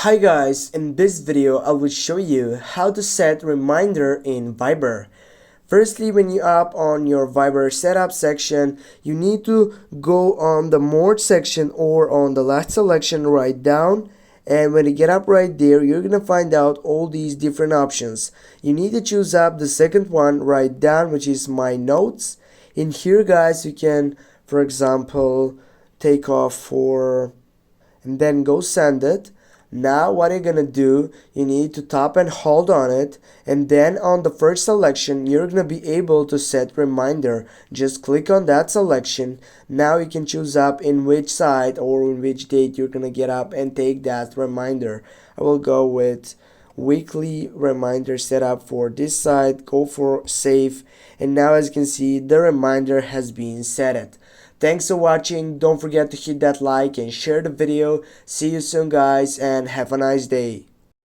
Hi guys, in this video I will show you how to set reminder in Viber. Firstly, when you up on your Viber setup section, you need to go on the more section or on the last selection right down, and when you get up right there, you're gonna find out all these different options. You need to choose up the second one right down, which is my notes. In here guys, you can, for example, take off for and then go send it. Now what you're gonna do, you need to tap and hold on it, and then on the first selection you're gonna be able to set reminder. Just click on that selection. Now you can choose up in which side or in which date you're gonna get up and take that reminder. I will go with weekly reminder setup for this side, go for save, and now as you can see the reminder has been set. Thanks for watching. Don't forget to hit that like and share the video. See you soon guys, and have a nice day.